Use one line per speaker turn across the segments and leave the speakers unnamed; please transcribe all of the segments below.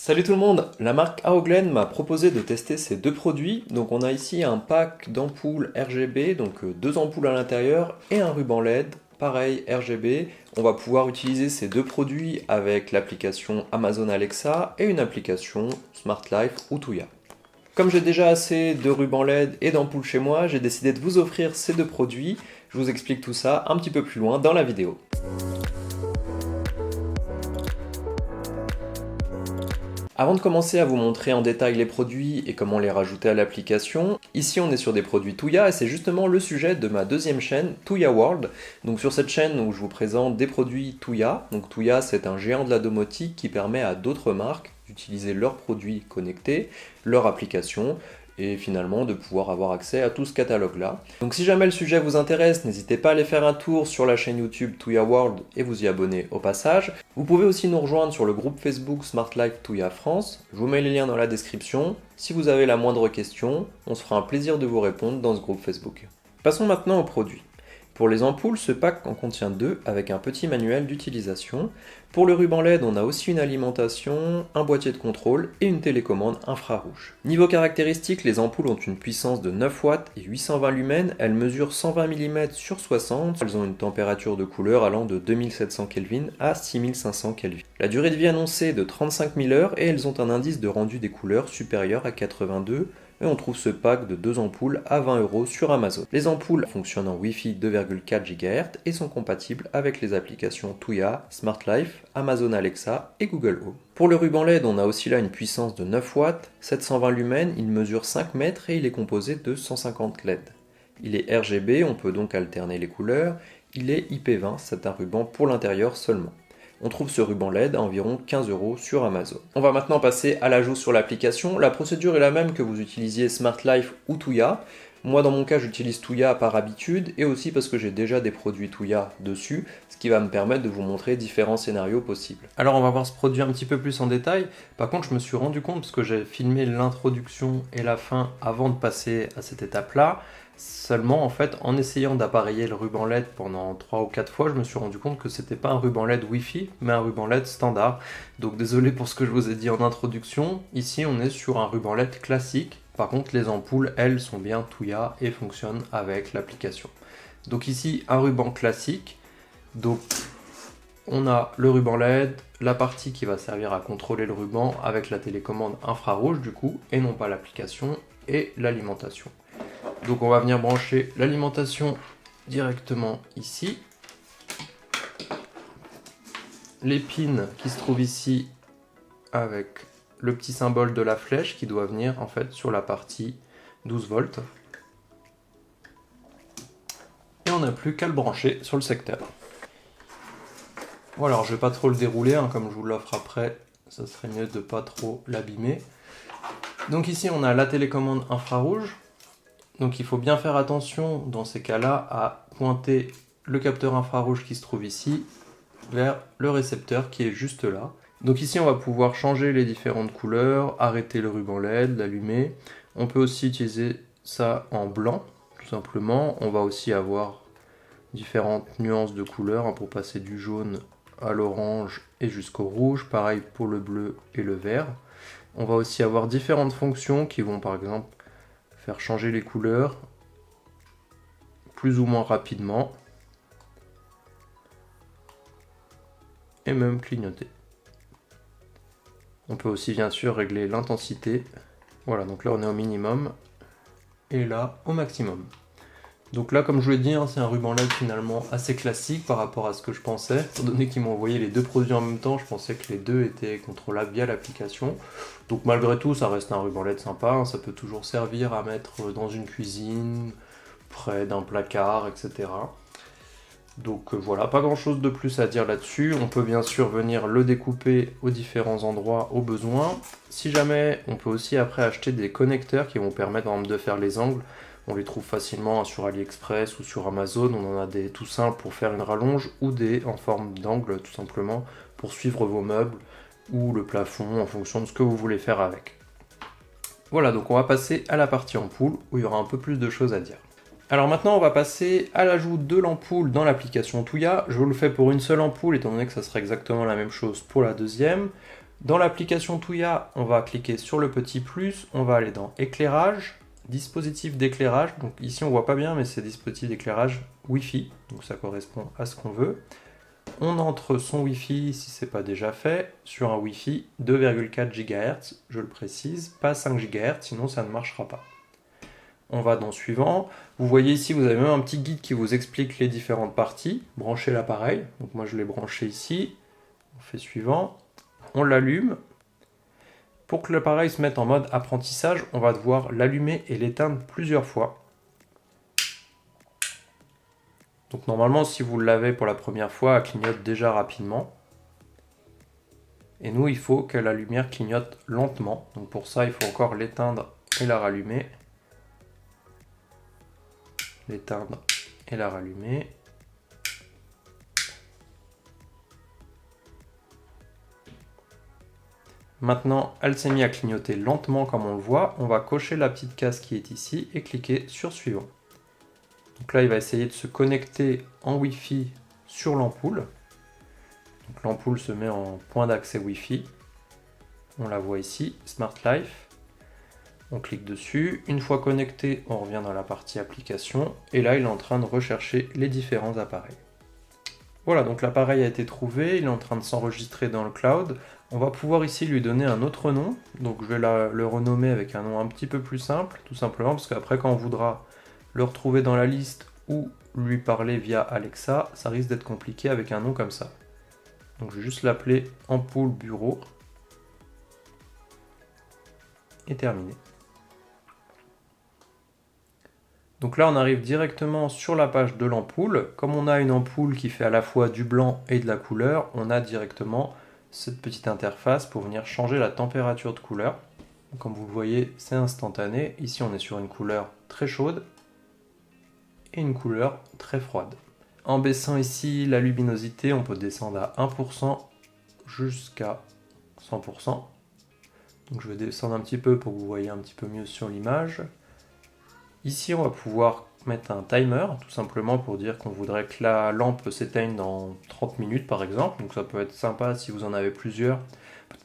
Salut tout le monde, la marque Aoglen m'a proposé de tester ces deux produits. Donc on a ici un pack d'ampoules RGB, donc deux ampoules à l'intérieur et un ruban LED, pareil RGB. On va pouvoir utiliser ces deux produits avec l'application Amazon Alexa et une application Smart Life ou Tuya. Comme j'ai déjà assez de rubans LED et d'ampoules chez moi, j'ai décidé de vous offrir ces deux produits. Je vous explique tout ça un petit peu plus loin dans la vidéo. Avant de commencer à vous montrer en détail les produits et comment les rajouter à l'application, ici on est sur des produits Tuya et c'est justement le sujet de ma deuxième chaîne, Tuya World. Donc sur cette chaîne où je vous présente des produits Tuya, donc Tuya c'est un géant de la domotique qui permet à d'autres marques d'utiliser leurs produits connectés, leur application, et finalement de pouvoir avoir accès à tout ce catalogue-là. Donc si jamais le sujet vous intéresse, n'hésitez pas à aller faire un tour sur la chaîne YouTube Tuya World et vous y abonner au passage. Vous pouvez aussi nous rejoindre sur le groupe Facebook Smart Life Tuya France. Je vous mets les liens dans la description. Si vous avez la moindre question, on se fera un plaisir de vous répondre dans ce groupe Facebook. Passons maintenant aux produits. Pour les ampoules, ce pack en contient deux avec un petit manuel d'utilisation. Pour le ruban LED, on a aussi une alimentation, un boîtier de contrôle et une télécommande infrarouge. Niveau caractéristiques, les ampoules ont une puissance de 9 watts et 820 lumens. Elles mesurent 120 mm sur 60. Elles ont une température de couleur allant de 2700 Kelvin à 6500 Kelvin. La durée de vie annoncée est de 35 000 heures et elles ont un indice de rendu des couleurs supérieur à 82. Et on trouve ce pack de deux ampoules à 20 € sur Amazon. Les ampoules fonctionnent en Wi-Fi 2,4 GHz et sont compatibles avec les applications Tuya, Smart Life, Amazon Alexa et Google Home. Pour le ruban LED, on a aussi là une puissance de 9 watts, 720 lumens, il mesure 5 mètres et il est composé de 150 LED. Il est RGB, on peut donc alterner les couleurs. Il est IP20, c'est un ruban pour l'intérieur seulement. On trouve ce ruban LED à environ 15 € sur Amazon. On va maintenant passer à l'ajout sur l'application. La procédure est la même que vous utilisiez Smart Life ou Tuya. Moi dans mon cas j'utilise Tuya par habitude et aussi parce que j'ai déjà des produits Tuya dessus, ce qui va me permettre de vous montrer différents scénarios possibles. Alors on va voir ce produit un petit peu plus en détail. Par contre je me suis rendu compte, parce que j'ai filmé l'introduction et la fin avant de passer à cette étape-là, seulement en fait en essayant d'appareiller le ruban LED pendant 3 ou 4 fois, je me suis rendu compte que c'était pas un ruban LED Wi-Fi mais un ruban LED standard. Donc désolé pour ce que je vous ai dit en introduction, ici on est sur un ruban LED classique. Par contre les ampoules elles sont bien Tuya et fonctionnent avec l'application. Donc ici un ruban classique, donc on a le ruban LED, la partie qui va servir à contrôler le ruban avec la télécommande infrarouge du coup et non pas l'application, et l'alimentation. Donc on va venir brancher l'alimentation directement ici. Les pins qui se trouvent ici avec le petit symbole de la flèche qui doit venir en fait sur la partie 12 volts. Et on n'a plus qu'à le brancher sur le secteur. Bon alors je vais pas trop le dérouler, hein, comme je vous l'offre après, ça serait mieux de pas trop l'abîmer. Donc ici on a la télécommande infrarouge. Donc il faut bien faire attention dans ces cas-là à pointer le capteur infrarouge qui se trouve ici vers le récepteur qui est juste là. Donc ici on va pouvoir changer les différentes couleurs, arrêter le ruban LED, l'allumer. On peut aussi utiliser ça en blanc tout simplement. On va aussi avoir différentes nuances de couleurs hein, pour passer du jaune à l'orange et jusqu'au rouge. Pareil pour le bleu et le vert. On va aussi avoir différentes fonctions qui vont par exemple faire changer les couleurs plus ou moins rapidement et même clignoter. On peut aussi bien sûr régler l'intensité. Voilà, donc là on est au minimum et là au maximum. Donc là comme je vous l'ai dit, hein, c'est un ruban LED finalement assez classique par rapport à ce que je pensais. Étant donné qu'ils m'ont envoyé les deux produits en même temps, je pensais que les deux étaient contrôlables via l'application. Donc malgré tout, ça reste un ruban LED sympa, hein, ça peut toujours servir à mettre dans une cuisine, près d'un placard, etc. Donc voilà, pas grand chose de plus à dire là-dessus. On peut bien sûr venir le découper aux différents endroits au besoin. Si jamais, on peut aussi après acheter des connecteurs qui vont permettre par exemple, de faire les angles. On les trouve facilement sur AliExpress ou sur Amazon. On en a des tout simples pour faire une rallonge ou des en forme d'angle tout simplement pour suivre vos meubles ou le plafond en fonction de ce que vous voulez faire avec. Voilà, donc on va passer à la partie ampoule où il y aura un peu plus de choses à dire. Alors maintenant on va passer à l'ajout de l'ampoule dans l'application Tuya. Je vous le fais pour une seule ampoule étant donné que ça sera exactement la même chose pour la deuxième. Dans l'application Tuya, on va cliquer sur le petit plus, on va aller dans éclairage, dispositif d'éclairage. Donc ici on voit pas bien, mais c'est dispositif d'éclairage Wi-Fi, donc ça correspond à ce qu'on veut. On entre son Wi-Fi, si ce n'est pas déjà fait, sur un Wi-Fi 2,4 GHz, je le précise, pas 5 GHz, sinon ça ne marchera pas. On va dans suivant. Vous voyez ici, vous avez même un petit guide qui vous explique les différentes parties. Branchez l'appareil. Donc moi je l'ai branché ici. On fait suivant. On l'allume. Pour que l'appareil se mette en mode apprentissage, on va devoir l'allumer et l'éteindre plusieurs fois. Donc normalement, si vous l'avez pour la première fois, elle clignote déjà rapidement. Et nous, il faut que la lumière clignote lentement. Donc pour ça, il faut encore l'éteindre et la rallumer. L'éteindre et la rallumer. Maintenant, elle s'est mise à clignoter lentement comme on le voit. On va cocher la petite case qui est ici et cliquer sur suivant. Donc là, il va essayer de se connecter en Wi-Fi sur l'ampoule. Donc l'ampoule se met en point d'accès Wi-Fi. On la voit ici, Smart Life. On clique dessus. Une fois connecté, on revient dans la partie application. Et là, il est en train de rechercher les différents appareils. Voilà, donc l'appareil a été trouvé. Il est en train de s'enregistrer dans le cloud. On va pouvoir ici lui donner un autre nom. Donc je vais le renommer avec un nom un petit peu plus simple, tout simplement, parce qu'après, quand on voudra le retrouver dans la liste ou lui parler via Alexa, ça risque d'être compliqué avec un nom comme ça. Donc je vais juste l'appeler Ampoule Bureau. Et terminé. Donc là, on arrive directement sur la page de l'ampoule. Comme on a une ampoule qui fait à la fois du blanc et de la couleur, on a directement cette petite interface pour venir changer la température de couleur. Comme vous le voyez, c'est instantané. Ici, on est sur une couleur très chaude et une couleur très froide. En baissant ici la luminosité, on peut descendre à 1% jusqu'à 100%. Donc je vais descendre un petit peu pour que vous voyez un petit peu mieux sur l'image. Ici, on va pouvoir mettre un timer, tout simplement pour dire qu'on voudrait que la lampe s'éteigne dans 30 minutes par exemple. Donc ça peut être sympa si vous en avez plusieurs.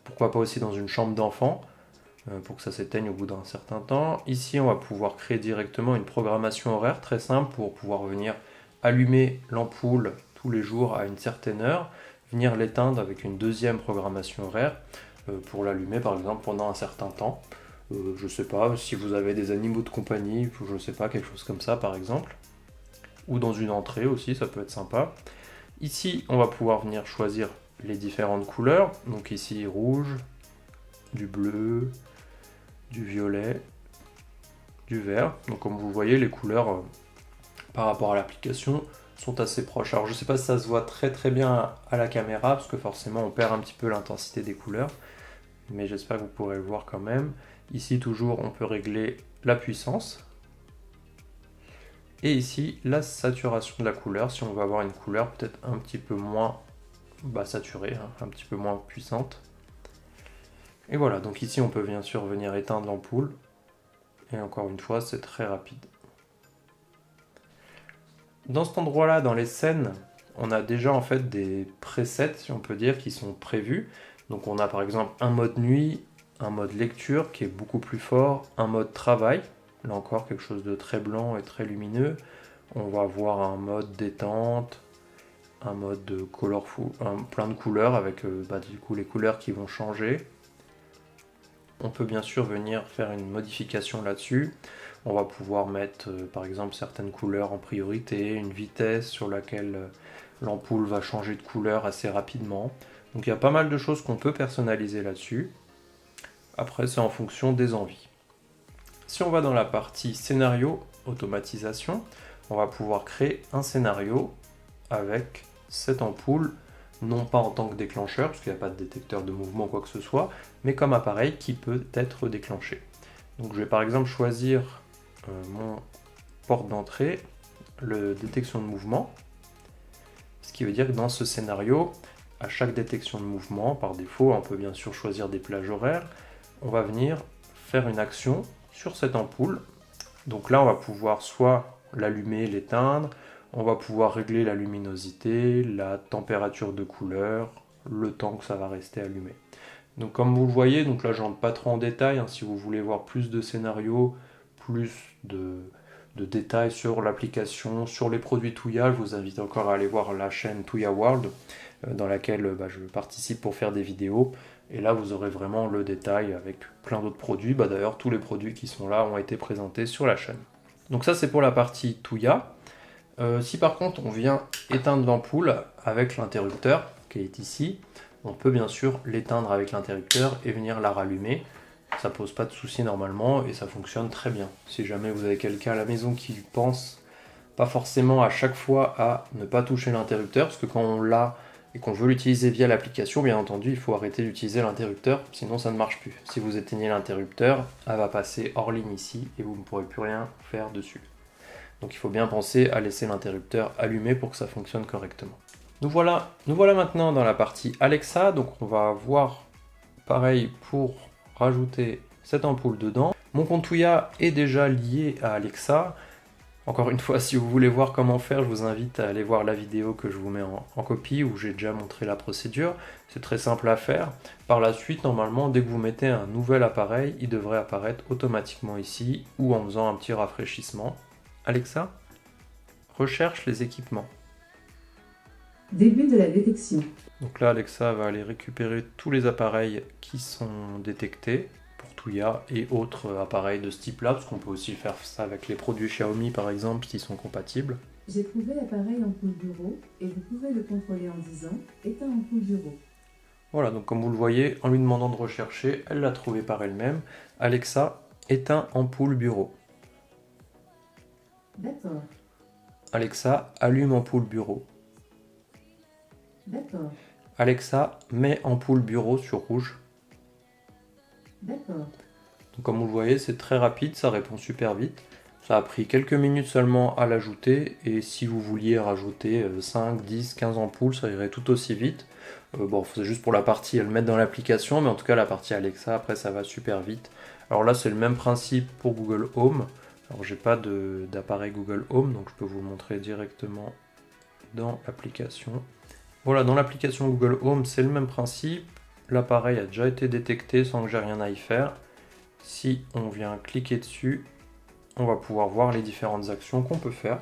Pourquoi pas aussi dans une chambre d'enfant, pour que ça s'éteigne au bout d'un certain temps. Ici, on va pouvoir créer directement une programmation horaire très simple pour pouvoir venir allumer l'ampoule tous les jours à une certaine heure, venir l'éteindre avec une deuxième programmation horaire pour l'allumer par exemple pendant un certain temps. Je sais pas, si vous avez des animaux de compagnie, je sais pas, quelque chose comme ça par exemple. Ou dans une entrée aussi, ça peut être sympa. Ici, on va pouvoir venir choisir les différentes couleurs. Donc ici, rouge, du bleu, du violet, du vert. Donc comme vous voyez, les couleurs par rapport à l'application sont assez proches. Alors je sais pas si ça se voit très bien à la caméra, parce que forcément on perd un petit peu l'intensité des couleurs. Mais j'espère que vous pourrez le voir quand même. Ici toujours on peut régler la puissance. Et ici la saturation de la couleur, si on veut avoir une couleur peut-être un petit peu moins saturée, un petit peu moins puissante. Et voilà, donc ici on peut bien sûr venir éteindre l'ampoule. Et encore une fois, c'est très rapide. Dans cet endroit-là, dans les scènes, on a déjà en fait des presets, si on peut dire, qui sont prévus. Donc on a par exemple un mode nuit, un mode lecture qui est beaucoup plus fort, un mode travail, là encore quelque chose de très blanc et très lumineux. On va avoir un mode détente, un mode de colorful, plein de couleurs avec du coup les couleurs qui vont changer. On peut bien sûr venir faire une modification là-dessus. On va pouvoir mettre par exemple certaines couleurs en priorité, une vitesse sur laquelle l'ampoule va changer de couleur assez rapidement. Donc il y a pas mal de choses qu'on peut personnaliser là-dessus. Après, c'est en fonction des envies. Si on va dans la partie scénario, automatisation, on va pouvoir créer un scénario avec cette ampoule, non pas en tant que déclencheur, parce qu'il n'y a pas de détecteur de mouvement ou quoi que ce soit, mais comme appareil qui peut être déclenché. Donc je vais par exemple choisir mon porte d'entrée, le détection de mouvement, ce qui veut dire que dans ce scénario, à chaque détection de mouvement, par défaut, on peut bien sûr choisir des plages horaires, on va venir faire une action sur cette ampoule. Donc là, on va pouvoir soit l'allumer, l'éteindre, on va pouvoir régler la luminosité, la température de couleur, le temps que ça va rester allumé.
Donc comme vous le voyez, donc là je rentre pas trop en détail, hein, si vous voulez voir plus de scénarios, plus de détails sur l'application, sur les produits Touya, je vous invite encore à aller voir la chaîne Touya World, dans laquelle je participe pour faire des vidéos. Et là vous aurez vraiment le détail avec plein d'autres produits. D'ailleurs tous les produits qui sont là ont été présentés sur la chaîne. Donc ça c'est pour la partie Touya. Si par contre on vient éteindre l'ampoule avec l'interrupteur qui est ici, on peut bien sûr l'éteindre avec l'interrupteur et venir la rallumer. Ça pose pas de souci normalement et ça fonctionne très bien. Si jamais vous avez quelqu'un à la maison qui pense pas forcément à chaque fois à ne pas toucher l'interrupteur, parce que quand on l'a et qu'on veut l'utiliser via l'application, bien entendu, il faut arrêter d'utiliser l'interrupteur, sinon ça ne marche plus. Si vous éteignez l'interrupteur, elle va passer hors ligne ici et vous ne pourrez plus rien faire dessus. Donc il faut bien penser à laisser l'interrupteur allumé pour que ça fonctionne correctement. Nous voilà maintenant dans la partie Alexa, donc on va voir pareil pour rajouter cette ampoule dedans. Mon compte Touya est déjà lié à Alexa. Encore une fois, si vous voulez voir comment faire, je vous invite à aller voir la vidéo que je vous mets en copie où j'ai déjà montré la procédure. C'est très simple à faire. Par la suite, normalement, dès que vous mettez un nouvel appareil, il devrait apparaître automatiquement ici ou en faisant un petit rafraîchissement. Alexa, recherche les équipements.
Début de la détection.
Donc là, Alexa va aller récupérer tous les appareils qui sont détectés pour Touya et autres appareils de ce type-là, parce qu'on peut aussi faire ça avec les produits Xiaomi par exemple, qui sont compatibles.
J'ai trouvé l'appareil ampoule bureau et vous pouvez le contrôler en disant « Éteins ampoule bureau ».
Voilà, donc comme vous le voyez, en lui demandant de rechercher, elle l'a trouvé par elle-même. Alexa, éteins ampoule bureau.
D'accord.
Alexa, allume ampoule bureau.
D'accord.
Alexa, mets ampoule bureau sur rouge.
D'accord.
Donc comme vous le voyez, c'est très rapide, ça répond super vite. Ça a pris quelques minutes seulement à l'ajouter, et si vous vouliez rajouter 5, 10, 15 ampoules, ça irait tout aussi vite. Bon, c'est juste pour la partie à le mettre dans l'application, mais en tout cas la partie Alexa, après ça va super vite. Alors là, c'est le même principe pour Google Home. Alors j'ai pas d'appareil Google Home, donc je peux vous le montrer directement dans l'application. Voilà, dans l'application Google Home, c'est le même principe. L'appareil a déjà été détecté sans que j'ai rien à y faire. Si on vient cliquer dessus, on va pouvoir voir les différentes actions qu'on peut faire.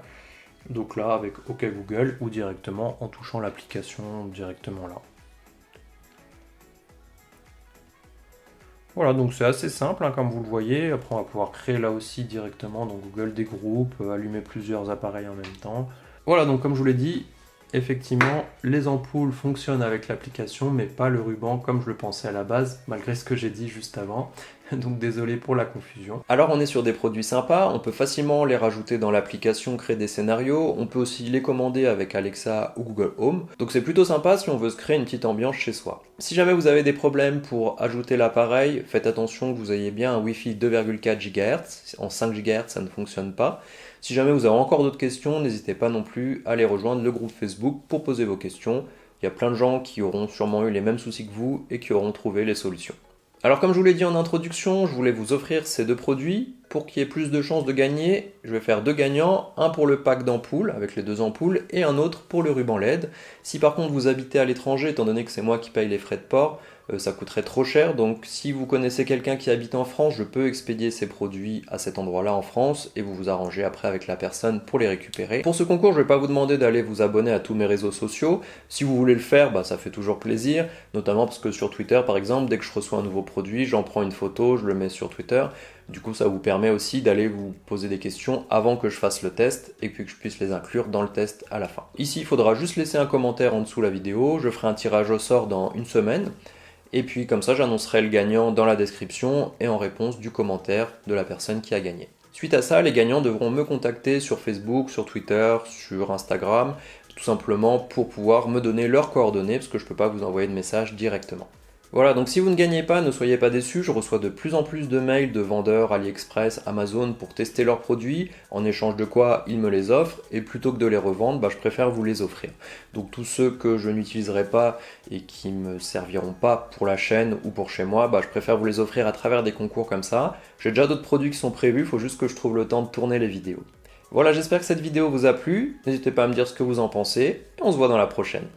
Donc là, avec OK Google ou directement en touchant l'application directement là. Voilà, donc c'est assez simple, hein, comme vous le voyez. Après, on va pouvoir créer là aussi directement dans Google des groupes, allumer plusieurs appareils en même temps. Voilà, donc comme je vous l'ai dit, effectivement, les ampoules fonctionnent avec l'application, mais pas le ruban comme je le pensais à la base, malgré ce que j'ai dit juste avant. Donc désolé pour la confusion.
Alors on est sur des produits sympas, on peut facilement les rajouter dans l'application, créer des scénarios, on peut aussi les commander avec Alexa ou Google Home. Donc c'est plutôt sympa si on veut se créer une petite ambiance chez soi. Si jamais vous avez des problèmes pour ajouter l'appareil, faites attention que vous ayez bien un Wi-Fi 2,4 GHz. En 5 GHz ça ne fonctionne pas. Si jamais vous avez encore d'autres questions, n'hésitez pas non plus à aller rejoindre le groupe Facebook pour poser vos questions. Il y a plein de gens qui auront sûrement eu les mêmes soucis que vous et qui auront trouvé les solutions. Alors comme je vous l'ai dit en introduction, je voulais vous offrir ces deux produits. Pour qu'il y ait plus de chances de gagner, je vais faire deux gagnants, un pour le pack d'ampoules avec les deux ampoules et un autre pour le ruban LED. Si par contre vous habitez à l'étranger, étant donné que c'est moi qui paye les frais de port, ça coûterait trop cher, donc si vous connaissez quelqu'un qui habite en France, je peux expédier ces produits à cet endroit-là en France et vous vous arrangez après avec la personne pour les récupérer. Pour ce concours, je ne vais pas vous demander d'aller vous abonner à tous mes réseaux sociaux. Si vous voulez le faire, ça fait toujours plaisir, notamment parce que sur Twitter par exemple, dès que je reçois un nouveau produit, j'en prends une photo, je le mets sur Twitter. Du coup, ça vous permet aussi d'aller vous poser des questions avant que je fasse le test et puis que je puisse les inclure dans le test à la fin. Ici, il faudra juste laisser un commentaire en dessous la vidéo, je ferai un tirage au sort dans une semaine. Et puis comme ça, j'annoncerai le gagnant dans la description et en réponse du commentaire de la personne qui a gagné. Suite à ça, les gagnants devront me contacter sur Facebook, sur Twitter, sur Instagram, tout simplement pour pouvoir me donner leurs coordonnées parce que je ne peux pas vous envoyer de message directement. Voilà, donc si vous ne gagnez pas, ne soyez pas déçus, je reçois de plus en plus de mails de vendeurs AliExpress, Amazon pour tester leurs produits, en échange de quoi ils me les offrent, et plutôt que de les revendre, je préfère vous les offrir. Donc tous ceux que je n'utiliserai pas et qui ne me serviront pas pour la chaîne ou pour chez moi, je préfère vous les offrir à travers des concours comme ça. J'ai déjà d'autres produits qui sont prévus, il faut juste que je trouve le temps de tourner les vidéos. Voilà, j'espère que cette vidéo vous a plu, n'hésitez pas à me dire ce que vous en pensez, et on se voit dans la prochaine.